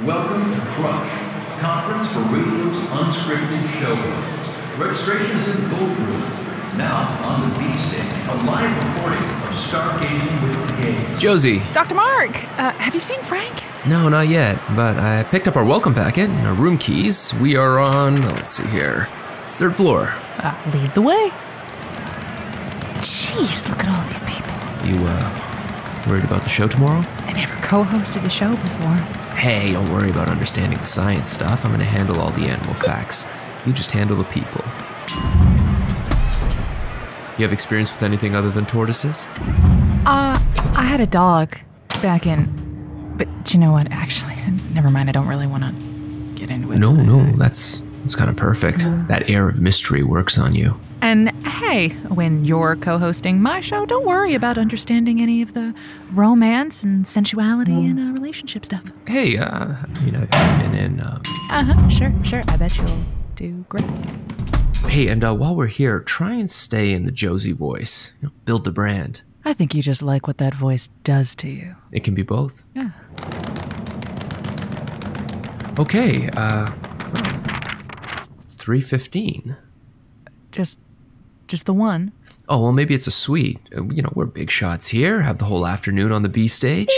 Welcome to Crush, Conference for Radio's Unscripted Show Hosts. Registration is in the Gold Room. Now, on the B stage, a live recording of Stargazing with the Gays. Josie. Dr. Mark, have you seen Frank? No, not yet, but I picked up our welcome packet and our room keys. We are on, let's see here, 3rd floor. Lead the way. Jeez, look at all these people. You, worried about the show tomorrow? I never co-hosted a show before. Hey, don't worry about understanding the science stuff. I'm gonna handle all the animal facts. You just handle the people. You have experience with anything other than tortoises? I had a dog back in... But you know what, actually, never mind, I don't really want to get into it. No, that's kind of perfect. That air of mystery works on you. And hey, when you're co-hosting my show, don't worry about understanding any of the romance and sensuality and relationship stuff. Hey, I've been in, Sure, I bet you'll do great. Hey, and while we're here, try and stay in the Josie voice. Build the brand. I think you just like what that voice does to you. It can be both. Yeah. Okay, 3:15. Just the one. Oh, well, maybe it's a suite. We're big shots here. Have the whole afternoon on the B stage.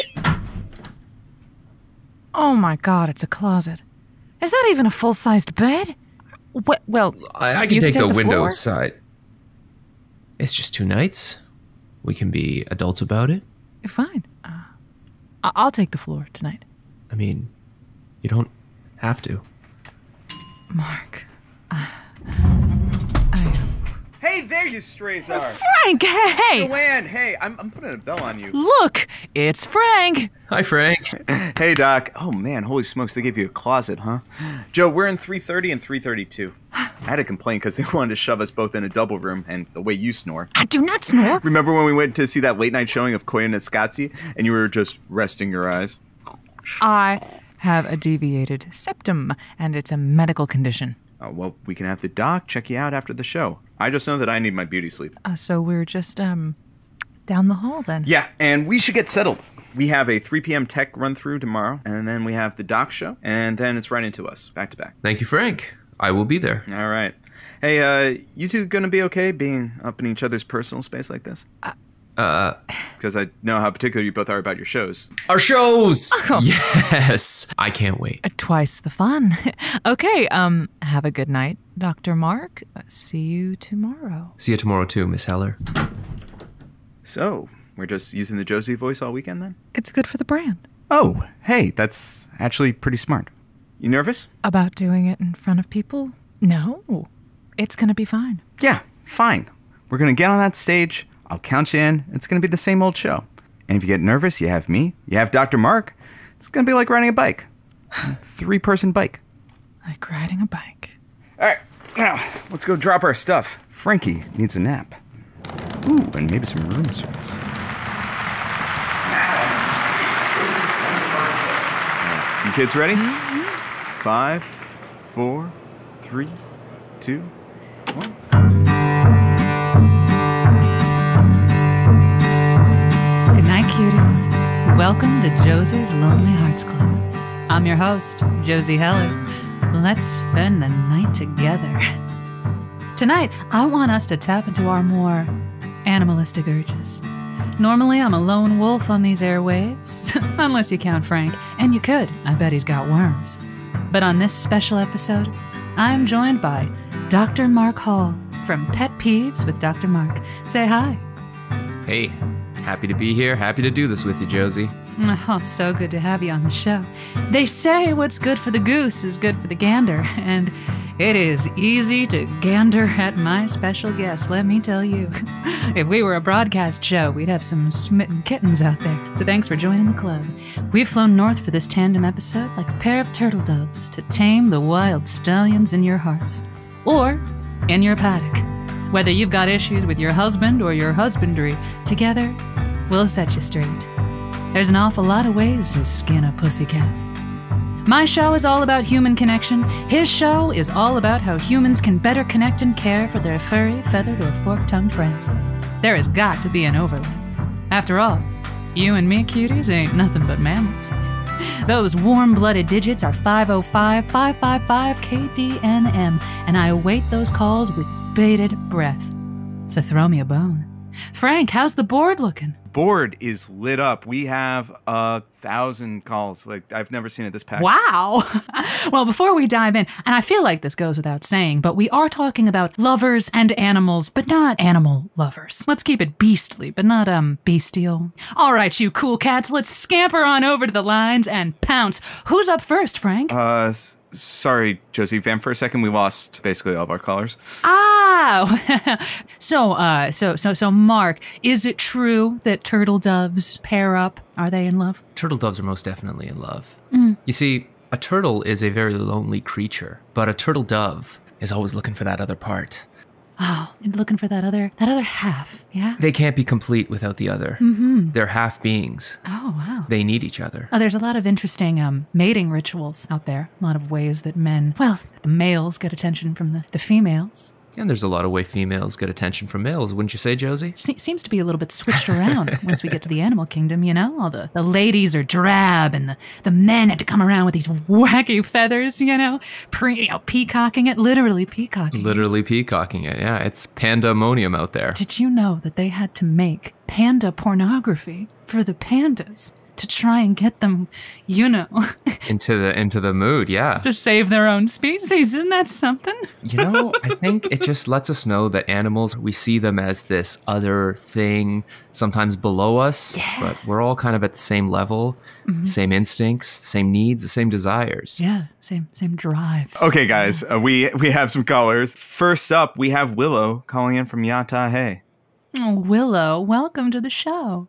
Oh my God, it's a closet. Is that even a full-sized bed? Well, I can take the floor. Windows side. It's just 2 nights. We can be adults about it. Fine. I'll take the floor tonight. I mean, you don't have to. Mark, Hey, there you strays are. Frank, hey! Joanne, hey, I'm putting a bell on you. Look, it's Frank. Hi, Frank. Hey, Doc. Oh, man, holy smokes, they gave you a closet, huh? Joe, we're in 330 and 332. I had to complain because they wanted to shove us both in a double room, and the way you snore. I do not snore. Remember when we went to see that late-night showing of Koyaanisqatsi, and you were just resting your eyes? I have a deviated septum, and it's a medical condition. Oh, well, we can have the doc check you out after the show. I just know that I need my beauty sleep. So we're just, down the hall, then? Yeah, and we should get settled. We have a 3 p.m. tech run-through tomorrow, and then we have the doc show, and then it's right into us, back to back. Thank you, Frank. I will be there. All right. Hey, you two gonna be okay being up in each other's personal space like this? Because I know how particular you both are about your shows. Our shows! Oh. Yes! I can't wait. Twice the fun. Okay, have a good night, Dr. Mark. See you tomorrow. See you tomorrow, too, Miss Heller. So, we're just using the Josie voice all weekend, then? It's good for the brand. Oh, hey, that's actually pretty smart. You nervous? About doing it in front of people? No. It's gonna be fine. Yeah, fine. We're gonna get on that stage. I'll count you in. It's going to be the same old show. And if you get nervous, you have me. You have Dr. Mark. It's going to be like riding a bike. 3-person bike. Like riding a bike. All right. Now, let's go drop our stuff. Frankie needs a nap. Ooh, and maybe some room service. You kids ready? Mm-hmm. 5, 4, 3, 2, 1. Cuties. Welcome to Josie's Lonely Hearts Club. I'm your host, Josie Heller. Let's spend the night together. Tonight, I want us to tap into our more animalistic urges. Normally, I'm a lone wolf on these airwaves, unless you count Frank, and you could. I bet he's got worms. But on this special episode, I'm joined by Dr. Mark Hall from Pet Peeves with Dr. Mark. Say hi. Hey. Happy to be here. Happy to do this with you, Josie. Oh, so good to have you on the show. They say what's good for the goose is good for the gander, and it is easy to gander at my special guest, let me tell you. If we were a broadcast show, we'd have some smitten kittens out there. So thanks for joining the club. We've flown north for this tandem episode like a pair of turtle doves to tame the wild stallions in your hearts. Or in your paddock. Whether you've got issues with your husband or your husbandry, together, we'll set you straight. There's an awful lot of ways to skin a pussycat. My show is all about human connection. His show is all about how humans can better connect and care for their furry, feathered, or fork-tongued friends. There has got to be an overlap. After all, you and me, cuties, ain't nothing but mammals. Those warm-blooded digits are 505-555-KDNM, and I await those calls with bated breath. So throw me a bone. Frank, how's the board looking? Board is lit up. We have 1,000 calls. Like, I've never seen it this packed. Wow. Well, before we dive in, and I feel like this goes without saying, but we are talking about lovers and animals, but not animal lovers. Let's keep it beastly, but not, bestial. All right, you cool cats, let's scamper on over to the lines and pounce. Who's up first, Frank? Sorry, Josie. Van, for a second, we lost basically all of our callers. So, Mark, is it true that turtle doves pair up? Are they in love? Turtle doves are most definitely in love. You see, a turtle is a very lonely creature, but a turtle dove is always looking for that other part. Oh, and looking for that other half, yeah? They can't be complete without the other. Mm-hmm. They're half beings. Oh, wow. They need each other. Oh, there's a lot of interesting mating rituals out there. A lot of ways that the males get attention from the females. And there's a lot of way females get attention from males, wouldn't you say, Josie? Seems to be a little bit switched around once we get to the animal kingdom, you know? All the ladies are drab, and the men have to come around with these wacky feathers, peacocking it, literally peacocking it. Literally peacocking it, yeah. It's pandemonium out there. Did you know that they had to make panda pornography for the pandas to try and get them, into the mood, yeah. To save their own species? Isn't that something? I think it just lets us know that animals, we see them as this other thing, sometimes below us, but we're all kind of at the same level, same instincts, same needs, the same desires. Yeah, same drives. Okay, guys, we have some callers. First up, we have Willow calling in from Yatahe. Oh, Willow, welcome to the show.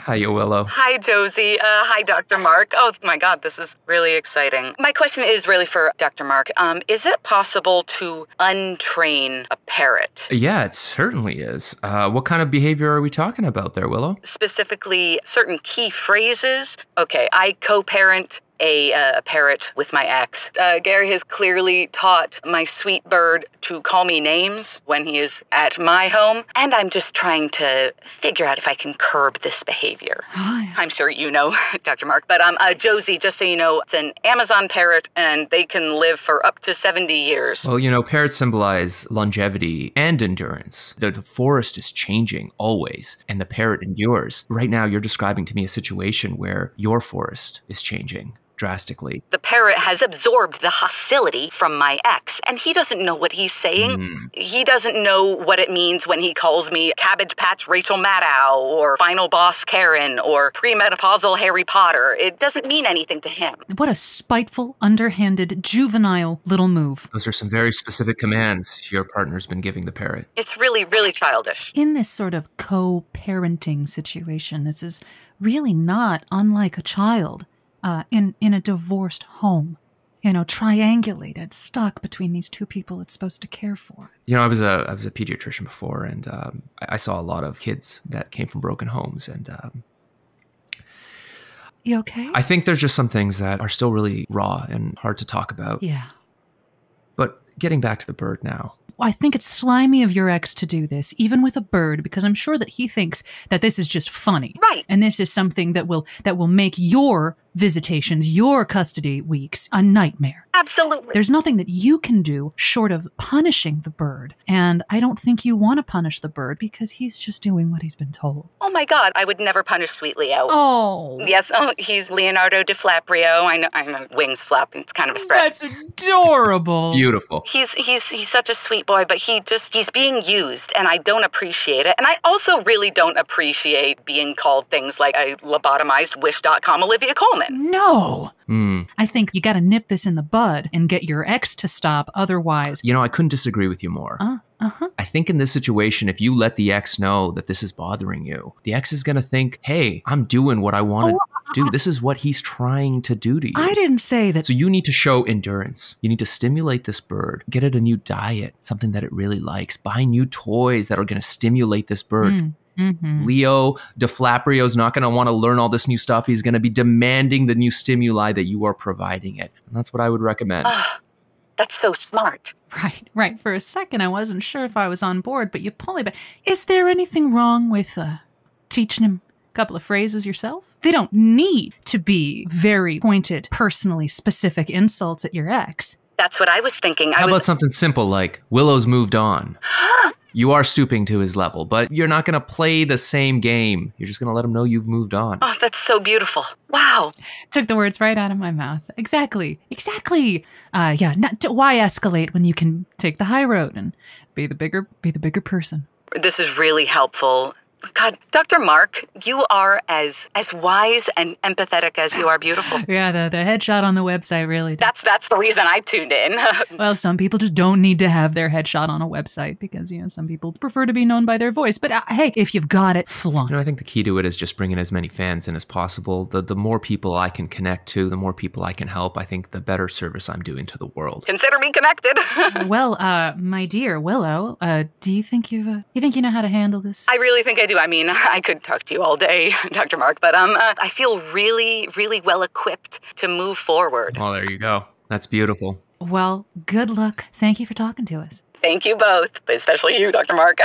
Hiya, Willow. Hi, Josie. Hi, Dr. Mark. Oh, my God, this is really exciting. My question is really for Dr. Mark. Is it possible to untrain a parrot? Yeah, it certainly is. What kind of behavior are we talking about there, Willow? Specifically, certain key phrases. Okay, I co-parent a parrot with my ex. Gary has clearly taught my sweet bird to call me names when he is at my home, and I'm just trying to figure out if I can curb this behavior. Oh, yeah. I'm sure you know, Dr. Mark, but Josie, just so you know, it's an Amazon parrot, and they can live for up to 70 years. Well, parrots symbolize longevity and endurance. The forest is changing always, and the parrot endures. Right now, you're describing to me a situation where your forest is changing drastically. The parrot has absorbed the hostility from my ex, and he doesn't know what he's saying. He doesn't know what it means when he calls me Cabbage Patch Rachel Maddow, or Final Boss Karen, or premenopausal Harry Potter. It doesn't mean anything to him. What a spiteful, underhanded, juvenile little move. Those are some very specific commands your partner's been giving the parrot. It's really, really childish. In this sort of co-parenting situation, this is really not unlike a child. In a divorced home, triangulated, stuck between these two people it's supposed to care for. I was a pediatrician before, and I saw a lot of kids that came from broken homes, and you okay? I think there's just some things that are still really raw and hard to talk about. Yeah. But getting back to the bird now. I think it's slimy of your ex to do this, even with a bird, because I'm sure that he thinks that this is just funny. Right. And this is something that will make your visitations, your custody weeks, a nightmare. Absolutely. There's nothing that you can do short of punishing the bird. And I don't think you want to punish the bird because he's just doing what he's been told. Oh my God, I would never punish Sweet Leo. Oh. Yes, he's Leonardo DiFlaprio. I know wings flap. It's kind of a stretch. That's adorable. Beautiful. He's such a sweet boy, but he's being used, and I don't appreciate it. And I also really don't appreciate being called things like a lobotomized Wish.com Olivia Colman. No. I think you got to nip this in the bud and get your ex to stop. Otherwise, I couldn't disagree with you more. I think in this situation, if you let the ex know that this is bothering you, the ex is going to think, hey, I'm doing what I want to do. This is what he's trying to do to you. I didn't say that. So you need to show endurance. You need to stimulate this bird, get it a new diet, something that it really likes, buy new toys that are going to stimulate this bird. Leo DiFlaprio is not going to want to learn all this new stuff. He's going to be demanding the new stimuli that you are providing it. And that's what I would recommend. That's so smart. Right. For a second, I wasn't sure if I was on board, but you pull me back. Is there anything wrong with teaching him couple of phrases yourself. They don't need to be very pointed, personally specific insults at your ex. That's what I was thinking. How about something simple like, Willow's moved on? You are stooping to his level, but you're not going to play the same game. You're just going to let him know you've moved on. Oh, that's so beautiful. Wow. Took the words right out of my mouth. Exactly. Why escalate when you can take the high road and be the bigger person? This is really helpful. God, Dr. Mark, you are as wise and empathetic as you are beautiful. Yeah, the headshot on the website really does. That's the reason I tuned in. Well, some people just don't need to have their headshot on a website because, some people prefer to be known by their voice. But hey, if you've got it, flaunt. I think the key to it is just bringing as many fans in as possible. The more people I can connect to, the more people I can help, I think the better service I'm doing to the world. Consider me connected. Well, my dear Willow, do you think you know how to handle this? I really think I do. I mean, I could talk to you all day, Dr. Mark, but I feel really, really well equipped to move forward. Well, there you go. That's beautiful. Well, good luck. Thank you for talking to us. Thank you both, but especially you, Dr. Mark.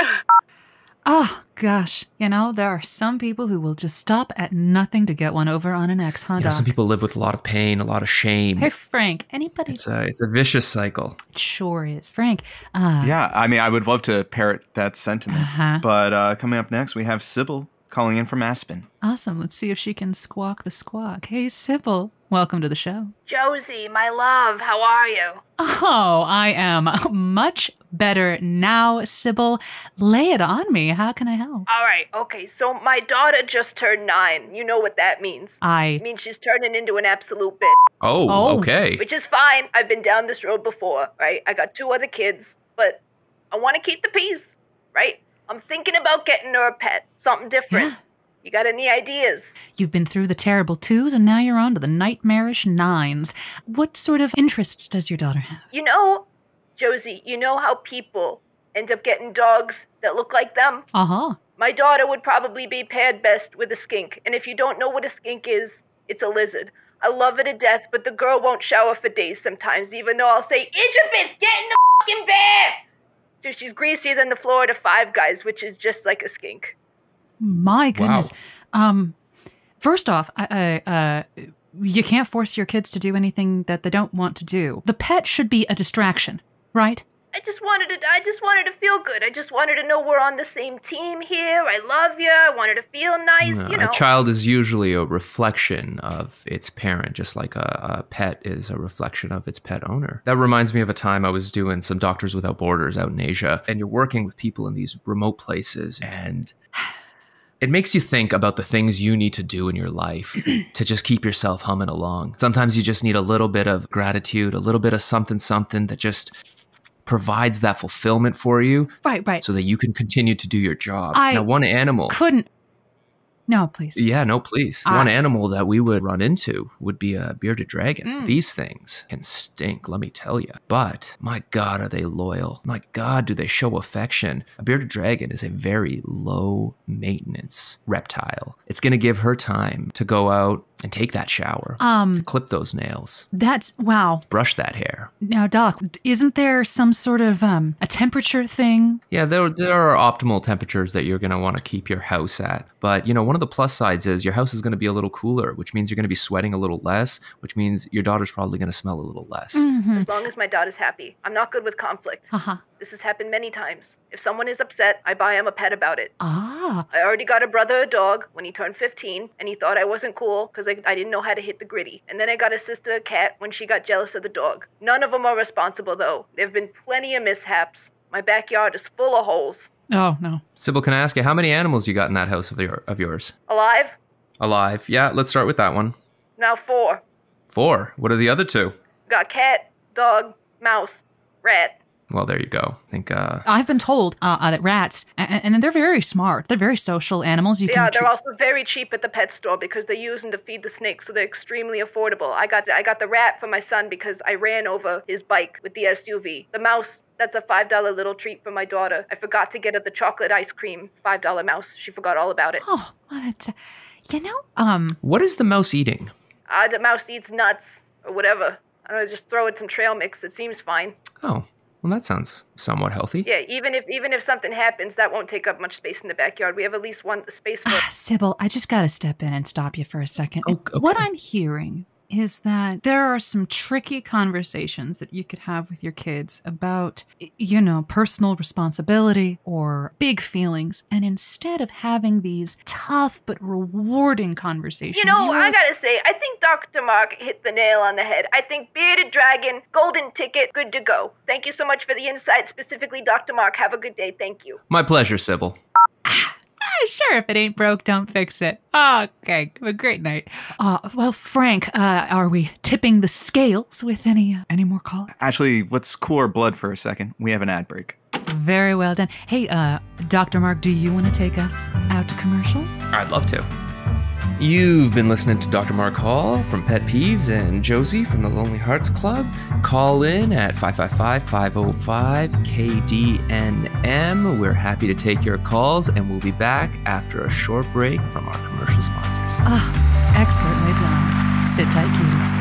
Oh, gosh. There are some people who will just stop at nothing to get one over on an ex, huh, Doc? Some people live with a lot of pain, a lot of shame. Hey, Frank, anybody? It's a vicious cycle. It sure is. Frank. Yeah, I would love to parrot that sentiment. But coming up next, we have Sybil calling in from Aspen. Awesome. Let's see if she can squawk the squawk. Hey, Sybil. Welcome to the show. Josie, my love, how are you? Oh, I am much better now, Sybil. Lay it on me. How can I help? All right, okay, so my daughter just turned 9. You know what that means. It means she's turning into an absolute bitch. Oh, okay. Which is fine. I've been down this road before, right? I got 2 other kids, but I want to keep the peace, right? I'm thinking about getting her a pet, something different. Yeah. You got any ideas? You've been through the terrible 2s, and now you're on to the nightmarish 9s. What sort of interests does your daughter have? Josie, you know how people end up getting dogs that look like them? Uh-huh. My daughter would probably be paired best with a skink. And if you don't know what a skink is, it's a lizard. I love her to death, but the girl won't shower for days sometimes, even though I'll say, Elizabeth, get in the fucking bed! So she's greasier than the Florida Five Guys, which is just like a skink. My goodness. Wow. First off, you can't force your kids to do anything that they don't want to do. The pet should be a distraction, right? I just wanted to feel good. I just wanted to know we're on the same team here. I love you. I wanted to feel nice, A child is usually a reflection of its parent, just like a pet is a reflection of its pet owner. That reminds me of a time I was doing some Doctors Without Borders out in Asia, and you're working with people in these remote places, and it makes you think about the things you need to do in your life to just keep yourself humming along. Sometimes you just need a little bit of gratitude, a little bit of something that just provides that fulfillment for you. Right. So that you can continue to do your job. Now, one animal... No, please. Yeah, no, please. One animal that we would run into would be a bearded dragon. These things can stink, let me tell you. But, my God, are they loyal. My God, do they show affection. A bearded dragon is a very low-maintenance reptile. It's going to give her time to go out and take that shower, to clip those nails. Wow. Brush that hair. Now, Doc, isn't there some sort of a temperature thing? Yeah, there are optimal temperatures that you're going to want to keep your house at. But, one of the plus sides is your house is going to be a little cooler, which means you're going to be sweating a little less, which means your daughter's probably going to smell a little less. Mm-hmm. As long as my daughter's happy. I'm not good with conflict. This has happened many times. If someone is upset, I buy him a pet about it. I already got a brother a dog when he turned 15, and he thought I wasn't cool because I didn't know how to hit the gritty. And then I got a sister a cat when she got jealous of the dog. None of them are responsible, though. There have been plenty of mishaps. My backyard is full of holes. Oh, no. Sybil, can I ask you, how many animals you got in that house of yours? Alive? Alive. Yeah, let's start with that one. Now 4. 4? What are the other 2? Got cat, dog, mouse, rat. Well, there you go. I think I've been told that rats, and they're very smart. They're very social animals. They're also very cheap at the pet store because they use them to feed the snakes, so they're extremely affordable. I got the rat for my son because I ran over his bike with the SUV. The mouse, that's a $5 little treat for my daughter. I forgot to get her the chocolate ice cream $5 mouse. She forgot all about it. Oh, well, that's What is the mouse eating? The mouse eats nuts or whatever. I don't know, just throw it some trail mix. It seems fine. Oh. Well, that sounds somewhat healthy. Yeah, even if something happens, that won't take up much space in the backyard. We have at least one space for... Sybil, I just got to step in and stop you for a second. Okay. What I'm hearing is that there are some tricky conversations that you could have with your kids about, personal responsibility or big feelings. And instead of having these tough but rewarding conversations... I gotta say, I think Dr. Mark hit the nail on the head. I think bearded dragon, golden ticket, good to go. Thank you so much for the insight, specifically Dr. Mark. Have a good day. Thank you. My pleasure, Sybil. Sure, if it ain't broke, don't fix it. Okay, have a great night. Well, Frank, are we tipping the scales with any more calls? Actually, let's cool our blood for a second. We have an ad break. Very well done. Hey, Dr. Mark, do you want to take us out to commercial? I'd love to. You've been listening to Dr. Mark Hall from Pet Peeves and Josie from the Lonely Hearts Club. Call in at 555-505-KDNM. We're happy to take your calls, and we'll be back after a short break from our commercial sponsors. Expertly done. Sit tight, cuties.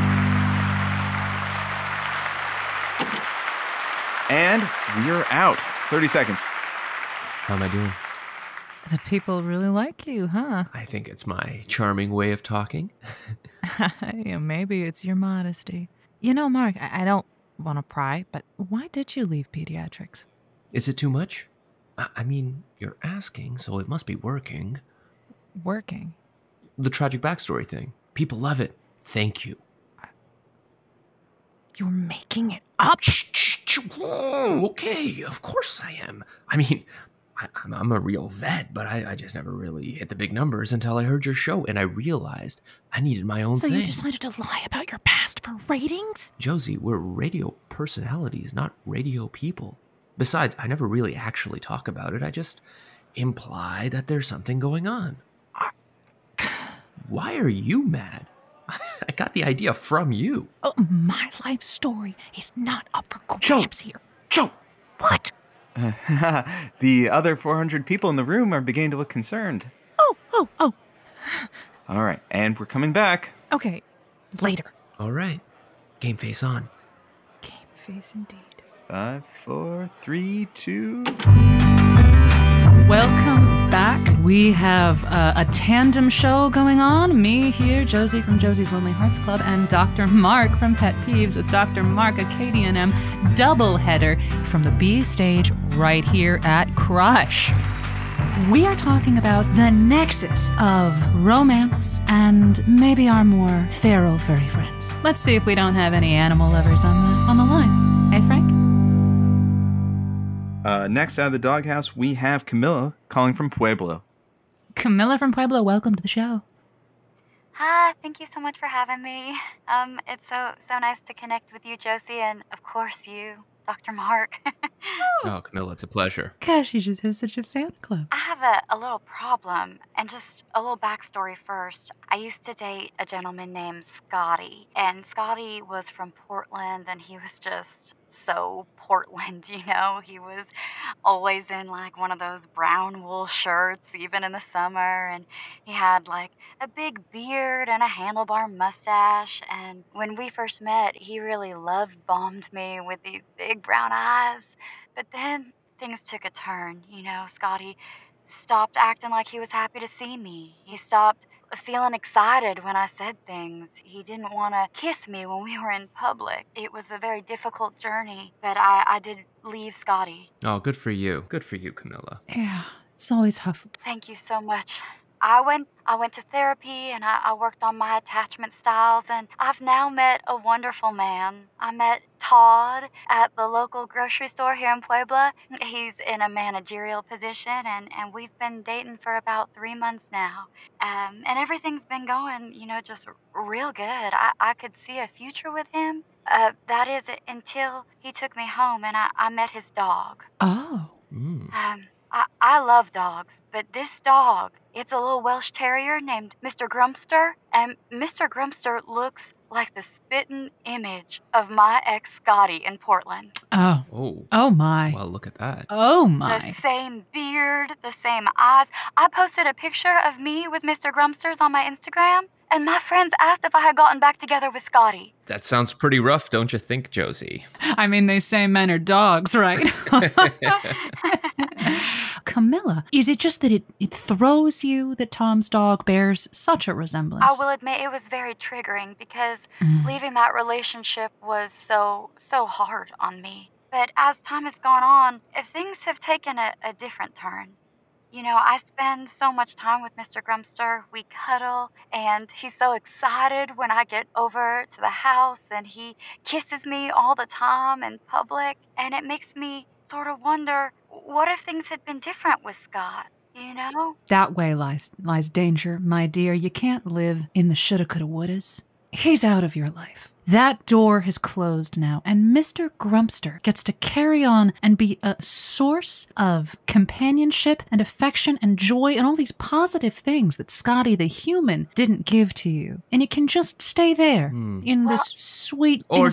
And we're out. 30 seconds. How am I doing? The people really like you, huh? I think it's my charming way of talking. Yeah, maybe it's your modesty. Mark, I don't want to pry, but why did you leave pediatrics? Is it too much? I mean, you're asking, so it must be working. Working? The tragic backstory thing. People love it. Thank you. You're making it up? Okay, of course I am. I mean, I'm a real vet, but I just never really hit the big numbers until I heard your show, and I realized I needed my own thing. So you decided to lie about your past for ratings? Josie, we're radio personalities, not radio people. Besides, I never really actually talk about it. I just imply that there's something going on. Why are you mad? I got the idea from you. My life story is not up for grabs here. Joe! What? The other 400 people in the room are beginning to look concerned. Oh. All right, and we're coming back. Okay, later. All right. Game face on. Game face indeed. 5, 4, 3, 2... Welcome back. We have a tandem show going on. Me here, Josie from Josie's Lonely Hearts Club, and Dr. Mark from Pet Peeves with Dr. Mark, a KDNM doubleheader from the B stage right here at C.R.U.S.H. We are talking about the nexus of romance and maybe our more feral furry friends. Let's see if we don't have any animal lovers on the line. Hey, Frank? Next out of the doghouse, we have Camilla calling from Pueblo. Camilla from Pueblo, welcome to the show. Hi, thank you so much for having me. It's so nice to connect with you, Josie, and of course you, Dr. Mark. Oh, Camilla, it's a pleasure. Gosh, you just have such a fan club. I have a little problem, and just a little backstory first. I used to date a gentleman named Scotty, and Scotty was from Portland, and he was just so Portland, He was always in like one of those brown wool shirts, even in the summer, and he had like a big beard and a handlebar mustache, and when we first met, he really love-bombed me with these big brown eyes, but then things took a turn, Scotty stopped acting like he was happy to see me. He stopped feeling excited when I said things. He didn't want to kiss me when we were in public. It was a very difficult journey, but I did leave Scotty. Oh, good for you. Good for you, Camilla. Yeah, it's always tough. Thank you so much. I went to therapy, and I worked on my attachment styles, and I've now met a wonderful man. I met Todd at the local grocery store here in Puebla. He's in a managerial position, and we've been dating for about 3 months now. And everything's been going, just real good. I could see a future with him. That is until he took me home, and I met his dog. Oh. I love dogs, but this dog, it's a little Welsh terrier named Mr. Grumpster, and Mr. Grumpster looks like the spitting image of my ex Scotty in Portland. Oh my. Well, look at that. Oh my. The same beard, the same eyes. I posted a picture of me with Mr. Grumpsters on my Instagram, and my friends asked if I had gotten back together with Scotty. That sounds pretty rough, don't you think, Josie? I mean, they say men are dogs, right? Camilla, is it just that it throws you that Tom's dog bears such a resemblance? I will admit it was very triggering because leaving that relationship was so hard on me. But as time has gone on, things have taken a different turn. You know, I spend so much time with Mr. Grumster. We cuddle, and he's so excited when I get over to the house, and he kisses me all the time in public. And it makes me sort of wonder, what if things had been different with Scott? You know? That way lies danger, my dear. You can't live in the shoulda, coulda, wouldas. He's out of your life. That door has closed now, and Mr. Grumster gets to carry on and be a source of companionship and affection and joy and all these positive things that Scotty the human didn't give to you. And it can just stay there in this sweet... Or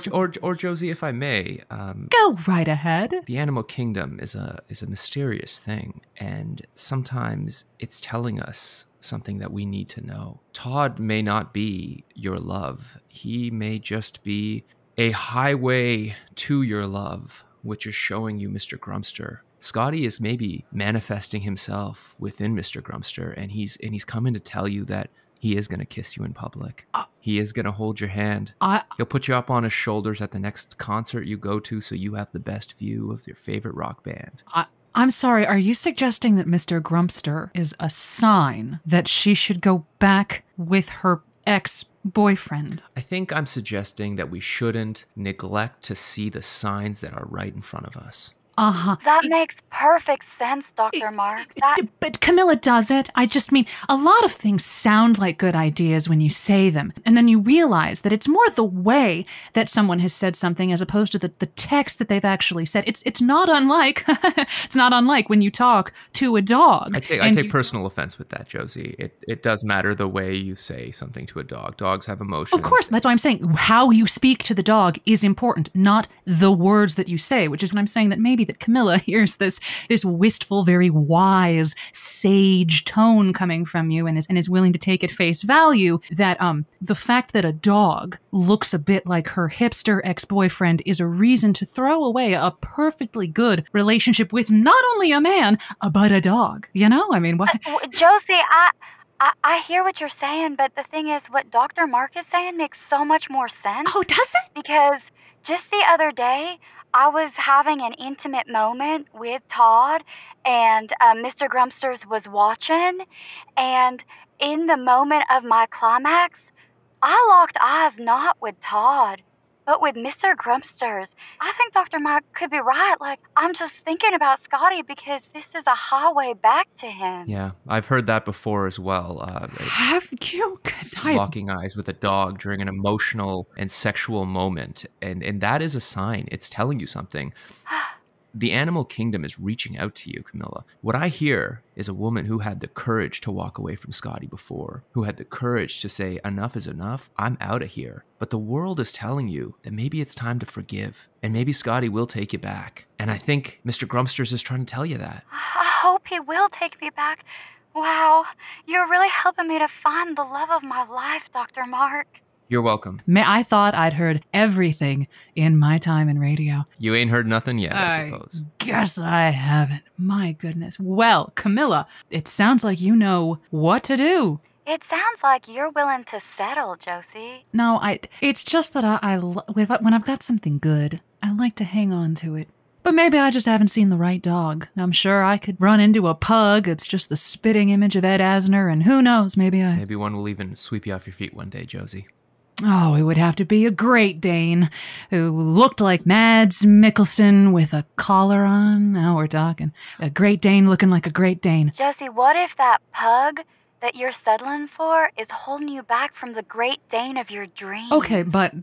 Josie, if I may... go right ahead. The animal kingdom is a mysterious thing, and sometimes it's telling us something that we need to know. Todd may not be your love. He may just be a highway to your love, which is showing you Mr. Grumster. Scotty is maybe manifesting himself within Mr. Grumster, and he's coming to tell you that he is going to kiss you in public. He is going to hold your hand. He'll put you up on his shoulders at the next concert you go to so you have the best view of your favorite rock band. I'm sorry, are you suggesting that Mr. Grumster is a sign that she should go back with her ex-boyfriend? I think I'm suggesting that we shouldn't neglect to see the signs that are right in front of us. That makes perfect sense, Dr. Mark. But Camilla, does it? I just mean, a lot of things sound like good ideas when you say them, and then you realize that it's more the way that someone has said something as opposed to the text that they've actually said. It's not unlike it's not unlike when you talk to a dog. I take personal offense with that, Josie. It does matter the way you say something to a dog. Dogs have emotions. Of course, that's why I'm saying how you speak to the dog is important, not the words that you say, which is what I'm saying that maybe that Camilla hears this wistful, very wise, sage tone coming from you and is willing to take at face value that the fact that a dog looks a bit like her hipster ex-boyfriend is a reason to throw away a perfectly good relationship with not only a man, but a dog. You know? I mean, what? Josie, I hear what you're saying, but the thing is, what Dr. Mark is saying makes so much more sense. Oh, does it? Because just the other day, I was having an intimate moment with Todd, and Mr. Grumsters was watching, and in the moment of my climax, I locked eyes not with Todd, but with Mr. Grumsters. I think Dr. Mark could be right. Like, I'm just thinking about Scotty because this is a highway back to him. Yeah, I've heard that before as well. Have you? Locking eyes with a dog during an emotional and sexual moment. And that is a sign. It's telling you something. The animal kingdom is reaching out to you, Camilla. What I hear is a woman who had the courage to walk away from Scotty before, who had the courage to say, enough is enough, I'm out of here. But the world is telling you that maybe it's time to forgive, and maybe Scotty will take you back. And I think Mr. Grumsters is trying to tell you that. I hope he will take me back. Wow, you're really helping me to find the love of my life, Dr. Mark. You're welcome. I thought I'd heard everything in my time in radio. You ain't heard nothing yet, I suppose. Guess I haven't. My goodness. Well, Camilla, it sounds like you know what to do. It sounds like you're willing to settle, Josie. No, it's just that when I've got something good, I like to hang on to it. But maybe I just haven't seen the right dog. I'm sure I could run into a pug. It's just the spitting image of Ed Asner, and who knows, maybe one will even sweep you off your feet one day, Josie. Oh, it would have to be a Great Dane who looked like Mads Mikkelsen with a collar on. Now we're talking. A Great Dane looking like a Great Dane. Josie, what if that pug that you're settling for is holding you back from the Great Dane of your dreams? Okay, but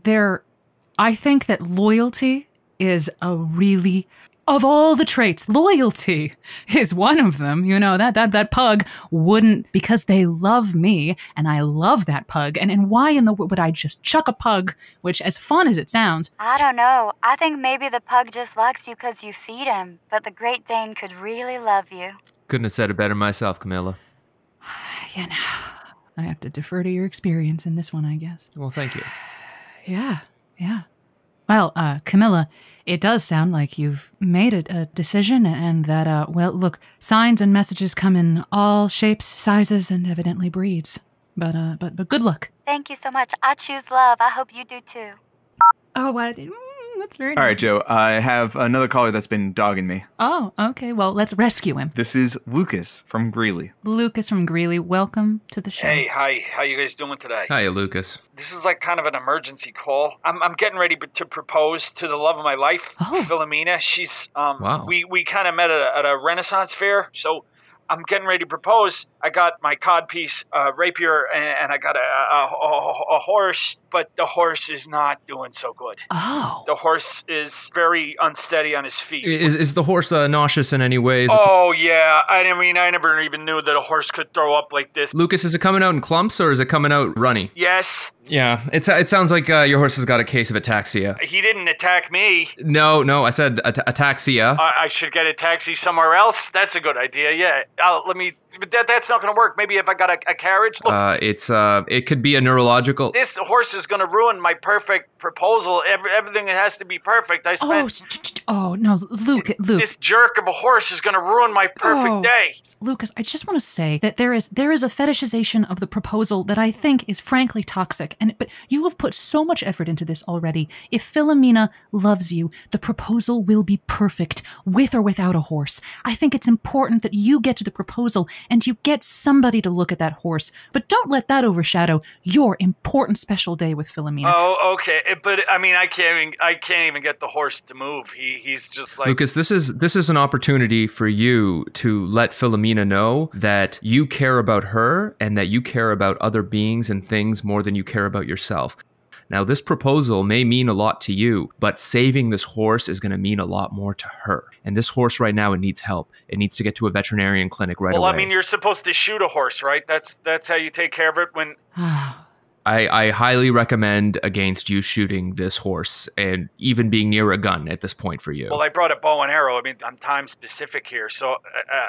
I think that loyalty is a really... Of all the traits, loyalty is one of them. You know, that pug wouldn't, because they love me and I love that pug. And why in the world would I just chuck a pug, which, as fun as it sounds... I don't know. I think maybe the pug just likes you because you feed him, but the Great Dane could really love you. Couldn't have said it better myself, Camilla. You know, I have to defer to your experience in this one, I guess. Well, thank you. Yeah. Well, Camilla, it does sound like you've made a decision and that, well, look, signs and messages come in all shapes, sizes, and evidently breeds. But good luck. Thank you so much. I choose love. I hope you do too. Oh, that's very nice. All right, Joe, I have another caller that's been dogging me. Oh, okay. Well, let's rescue him. This is Lucas from Greeley. Lucas from Greeley, welcome to the show. Hey, hi. How you guys doing today? Hi, Lucas. This is like kind of an emergency call. I'm getting ready to propose to the love of my life, Philomena. She's Wow. We kind of met at a Renaissance fair, so I'm getting ready to propose. I got my codpiece rapier and I got a horse, but the horse is not doing so good. Oh. The horse is very unsteady on his feet. Is the horse nauseous in any way? Oh, yeah. I never even knew that a horse could throw up like this. Lucas, is it coming out in clumps or is it coming out runny? Yes. Yeah, it sounds like your horse has got a case of ataxia. He didn't attack me. No, I said ataxia. I should get a taxi somewhere else. That's a good idea. Yeah. But that's not going to work. Maybe if I got a carriage. Look, it could be a neurological. this horse is going to ruin my perfect proposal. Everything has to be perfect. I spent. Oh no, Luke. This jerk of a horse is going to ruin my perfect day. Lucas, I just want to say that there is a fetishization of the proposal that I think is frankly toxic. But you have put so much effort into this already. If Philomena loves you, the proposal will be perfect, with or without a horse. I think it's important that you get to the proposal and you get somebody to look at that horse. But don't let that overshadow your important special day with Philomena. Oh, okay. But I mean, I can't even get the horse to move. He's just like. Lucas, this is an opportunity for you to let Philomena know that you care about her and that you care about other beings and things more than you care about yourself. Now, this proposal may mean a lot to you, but saving this horse is going to mean a lot more to her. And this horse right now, it needs help. It needs to get to a veterinarian clinic right away. Well, I mean, you're supposed to shoot a horse, right? That's how you take care of it when. I highly recommend against you shooting this horse and even being near a gun at this point for you. Well, I brought a bow and arrow. I mean, I'm time specific here, so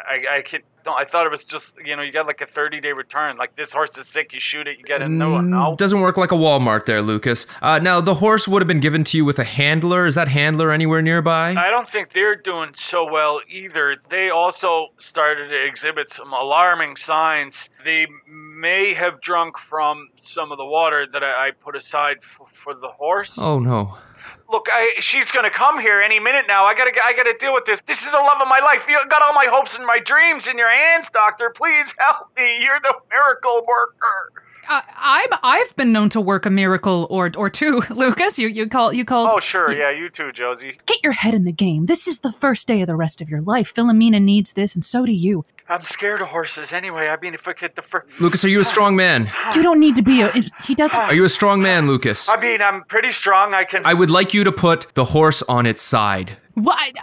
I can. No, I thought it was just, you got like a 30-day return. Like, this horse is sick, you shoot it, you get a new one. No? Doesn't work like a Walmart there, Lucas. Now, the horse would have been given to you with a handler. Is that handler anywhere nearby? I don't think they're doing so well either. They also started to exhibit some alarming signs. They may have drunk from some of the water that I put aside for the horse. Oh, no. Look, she's gonna come here any minute now. I gotta deal with this. This is the love of my life. You got all my hopes and my dreams in your hands, doctor. Please help me. You're the miracle worker. I've been known to work a miracle or two, Lucas. You call. Oh, sure. Yeah, you too, Josie. Get your head in the game. This is the first day of the rest of your life. Philomena needs this, and so do you. I'm scared of horses anyway. I mean, if I get the first. Lucas, are you a strong man? You don't need to be he doesn't. Are you a strong man, Lucas? I mean, I'm pretty strong. I would like you to put the horse on its side. What?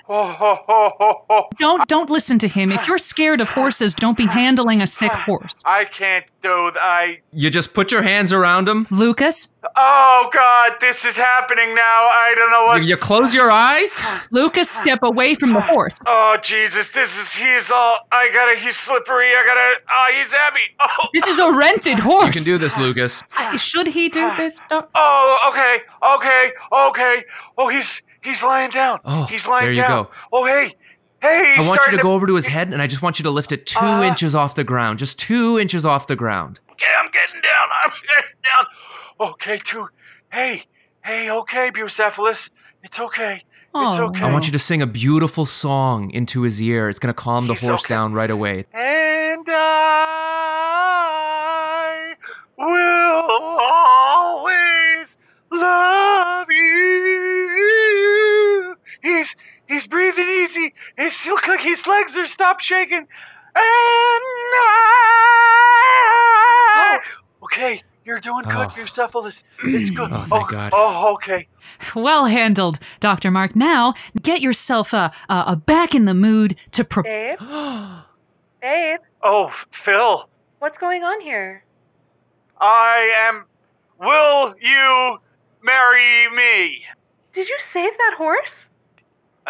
Don't listen to him. If you're scared of horses, don't be handling a sick horse. I can't do that. You just put your hands around him? Lucas? Oh, God, this is happening now. I don't know what. You close your eyes? Lucas, step away from the horse. Oh, Jesus, he's slippery. He's heavy. Oh. This is a rented horse. You can do this, Lucas. Should he do this? Oh, okay. Oh, he's lying down. Oh, he's lying there you down. go. Oh, hey, I want you to go over to his head, and I just want you to lift it 2 inches off the ground. Just 2 inches off the ground. Okay, I'm getting down. Okay, 2. Hey, okay, Bucephalus. It's okay. It's okay. I want you to sing a beautiful song into his ear. It's going to calm the horse down right away. And I will always love you. He's breathing easy. His legs are stopped shaking. And I. Okay, you're doing good, Bucephalus. It's good. Oh, thank God. Oh, okay. Well handled, Dr. Mark. Now, get yourself back in the mood to Babe? Babe? Oh, Phil. What's going on here? Will you marry me? Did you save that horse?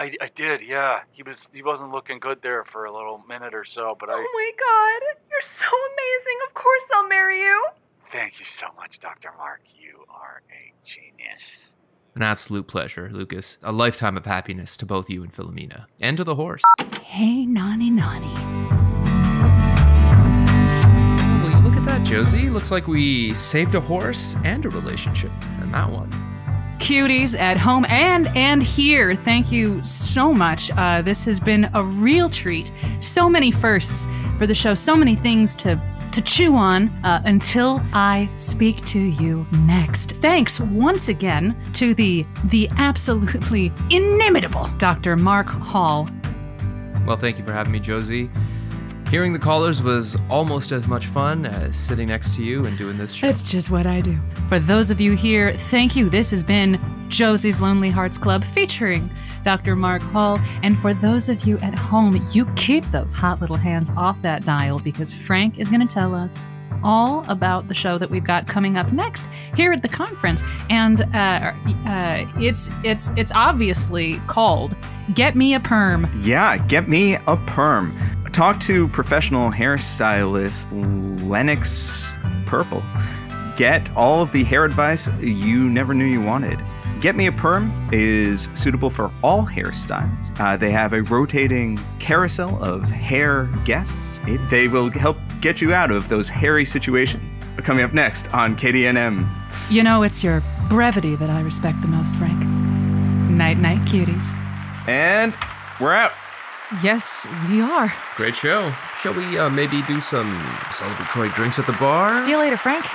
I did, yeah. He wasn't looking good there for a little minute or so, but Oh my God, you're so amazing. Of course I'll marry you. Thank you so much, Dr. Mark. You are a genius. An absolute pleasure, Lucas. A lifetime of happiness to both you and Philomena. And to the horse. Hey, Nani. Will you look at that, Josie? Looks like we saved a horse and a relationship. And that one. Cuties at home and here, thank you so much. This has been a real treat. So many firsts for the show, so many things to chew on until I speak to you next. Thanks once again to the absolutely inimitable Dr. Mark Hall. Well, thank you for having me, Josie. Hearing the callers was almost as much fun as sitting next to you and doing this show. It's just what I do. For those of you here, thank you. This has been Josie's Lonely Hearts Club featuring Dr. Mark Hall. And for those of you at home, you keep those hot little hands off that dial because Frank is going to tell us all about the show that we've got coming up next here at the conference. And it's obviously called Get Me a Perm. Yeah, Get Me a Perm. Talk to professional hairstylist Lennox Purple. Get all of the hair advice you never knew you wanted. Get Me a Perm is suitable for all hairstyles. They have a rotating carousel of hair guests. They will help get you out of those hairy situations. Coming up next on KDNM. You know, it's your brevity that I respect the most, Frank. Night-night, cuties. And we're out. Yes, we are. Great show. Shall we maybe do some celebratory drinks at the bar? See you later, Frank.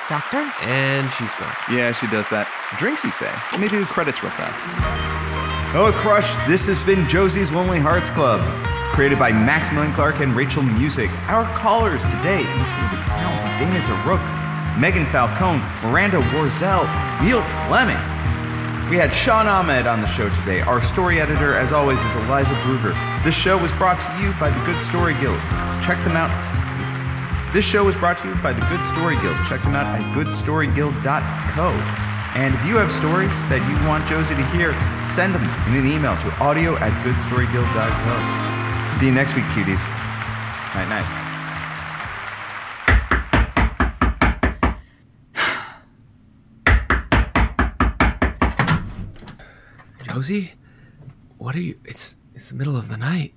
Doctor? And she's gone. Yeah, she does that. Drinks, you say? Let me do credits real fast. Oh, Crush, this has been Josie's Lonely Hearts Club, created by Maximilian Clark and Rachel Music. Our callers today included the talented Dana DeRuyck, Meghan Falcone, Miranda Warzel, Neill Fleming. We had Shawn Ahmed on the show today. Our story editor, as always, is Aliza Brugger. This show was brought to you by the Good Story Guild. Check them out. This show was brought to you by the Good Story Guild. Check them out at goodstoryguild.co. And if you have stories that you want Josie to hear, send them in an email to audio@goodstoryguild.co. See you next week, cuties. Night-night. Josie? What are you... It's the middle of the night.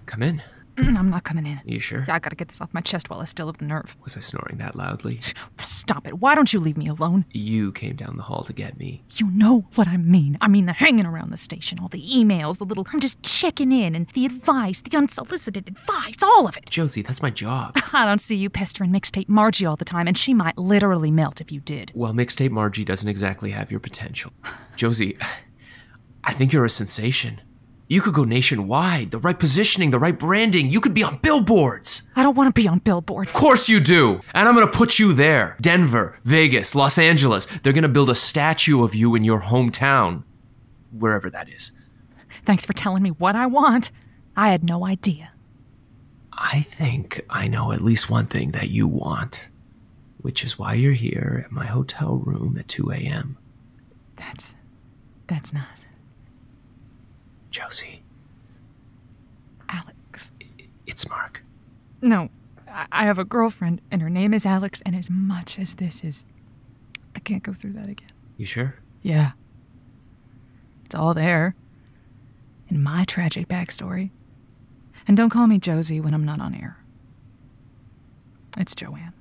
Come in. I'm not coming in. You sure? I gotta get this off my chest while I still have the nerve. Was I snoring that loudly? Stop it. Why don't you leave me alone? You came down the hall to get me. You know what I mean. I mean the hanging around the station, all the emails, the little... I'm just checking in, and the advice, the unsolicited advice, all of it. Josie, that's my job. I don't see you pestering Mixtape Margie all the time, and she might literally melt if you did. Well, Mixtape Margie doesn't exactly have your potential. Josie, I think you're a sensation. You could go nationwide. The right positioning, the right branding. You could be on billboards. I don't want to be on billboards. Of course you do. And I'm going to put you there. Denver, Vegas, Los Angeles. They're going to build a statue of you in your hometown. Wherever that is. Thanks for telling me what I want. I had no idea. I think I know at least one thing that you want. Which is why you're here at my hotel room at 2 a.m. That's not... Josie. Alex. It's Mark. No, I have a girlfriend, and her name is Alex, and as much as this is... I can't go through that again. You sure? Yeah. It's all there. In my tragic backstory. And don't call me Josie when I'm not on air. It's Joanne.